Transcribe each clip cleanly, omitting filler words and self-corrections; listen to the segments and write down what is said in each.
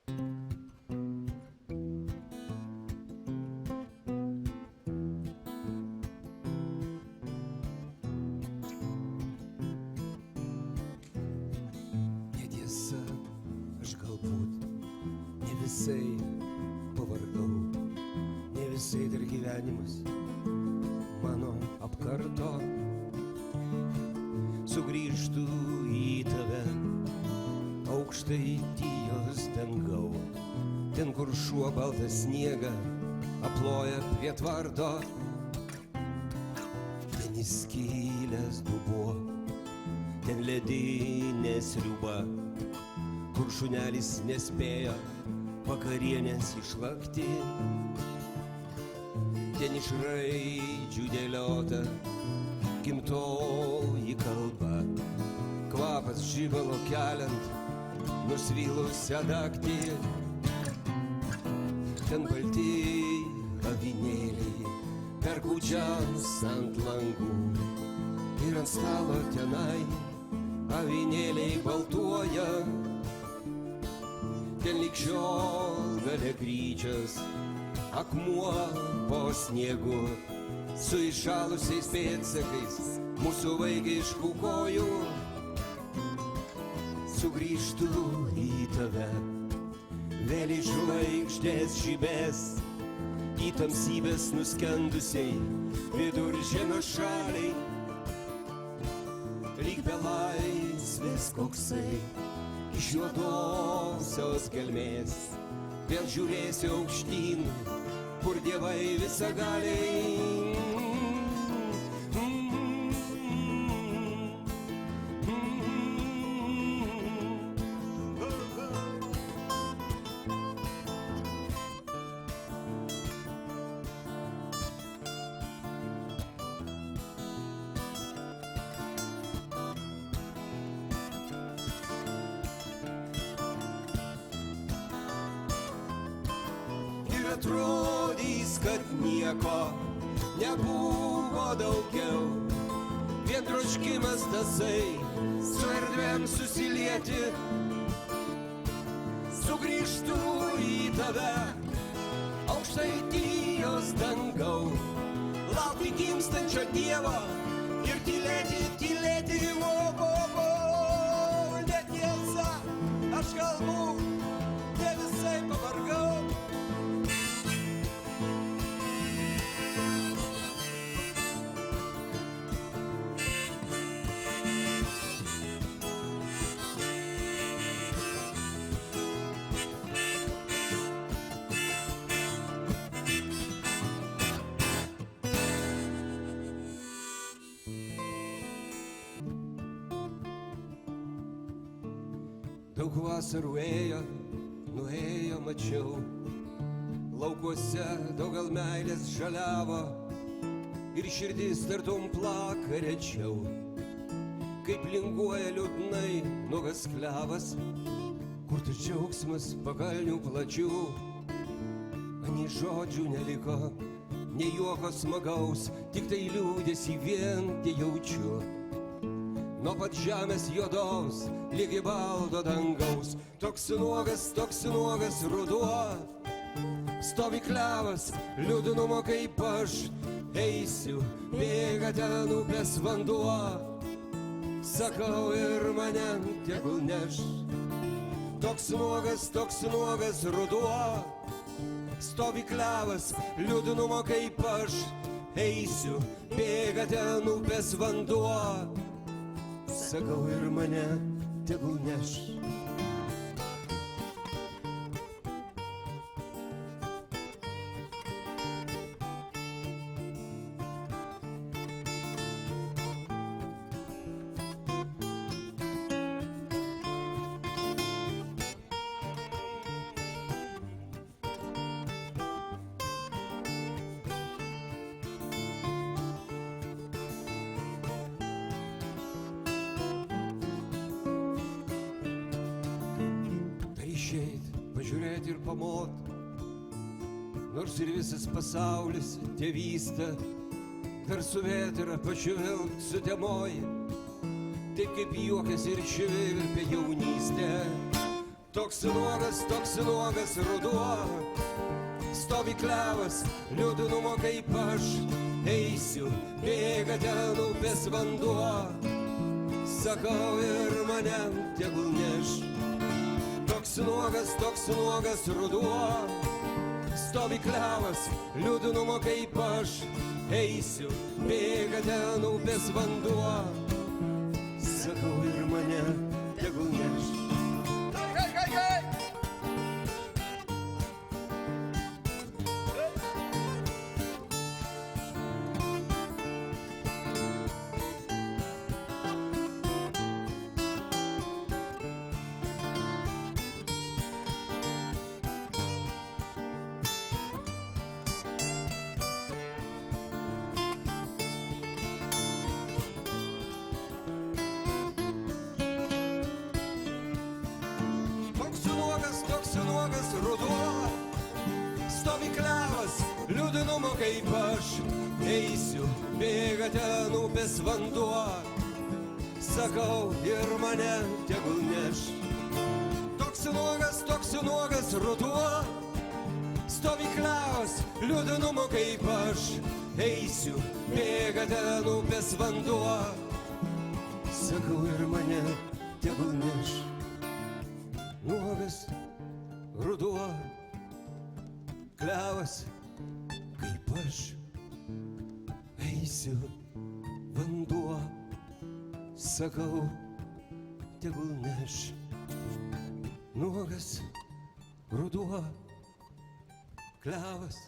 Netiesa, aš galbūt ne visai pavargau, ne visai dar gyvenimas mano apkarto. Sugrįžtu į tave, aukštaitijos dangau, ten kur šuo baltą sniegą aploja prie tvarto. Ten įskylęs dubuo, ten ledinė sriuba, kur šunelis nespėjo vakarienės išlakti. Ten iš raidžių dėliota gimtoji kalba, kvapas žibalo keliant nusvylusią naktį. Ten balti avinėliai per kūčias ant langų ir ant stalo tenai avinėliai baltuoja. Ten lyg šiol gale kryčias akmuo po sniegu su iššalusiais pėdsakais mūsų vaikiškų kojų. Sugrįžtu į tave, vėl į žvaigždės žibės, į tamsybės nuskendusiai viduržemio šaliai. Lyg belaisvis koksai iš juodosios gelmės, vėl žiūrėsiu aukštyn, kur dievai visagaliai. Atrodys, kad nieko nebuvo daugiau, vien troškimas tasai su erdvėm susilieti. Sugrįžtu į tave, aukštaitijos dangau, laukti gimstančio dievo ir tylėti, tylėti. Netiesa, aš galbūt ne visai pavargau. Daug vasarų ėjo, nuėjo mačiau, laukuose daug gal meilės žaliavo ir širdis tartum plaka rečiau. Kaip linguoja liūdnai nuogas klevas, kur tas džiaugsmas pakalnių plačių. Ani žodžių neliko, nei juoko smagaus, tik tai liūdesį vien tie jaučiu. Nuo pat žemės juodos, lygi balto dangaus, toks nuogas ruduo. Stovi klevas, liūdnumo kaip aš, eisiu, bėga ten upės vanduo. Sakau ir mane tegul neš, toks nuogas ruduo. Stovi klevas, liūdnumo kaip aš, eisiu, bėga ten upės vanduo. Sakau ir mane tegul neš. Pažiūrėti ir pamot, nors ir visas pasaulis tėvystė, dar su vėtra pažvelgt sutemoji, taip kaip juokas ir švilpia jaunystė. toks nuogas ruduo, stovi klevas, liūdnumo kaip aš, eisiu, bėga ten upės vanduo, sakau ir mane tegul neš. Toks nuogas ruduo, stovi klevas, liūdnumo kaip aš, eisiu, bėga ten upės vanduo, sakau ir mane tegul neš. Nuogas ruduo, stovi klevas, liūdnumo kaip aš, eisiu, bėga ten upės vanduo, sakau ir mane tegul neš. Toks nuogas ruduo, stovi klevas, liūdnumo kaip aš, eisiu, bėga ten upės vanduo, sakau ir mane tegul neš. Nuogas ruduo, klevas kaip aš, eisiu, vanduo, sakau, tegul neš. Nuogas ruduo, klevas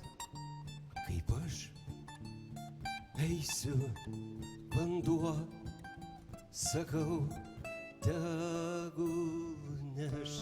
kaip aš, eisiu, vanduo, sakau, tegul neš.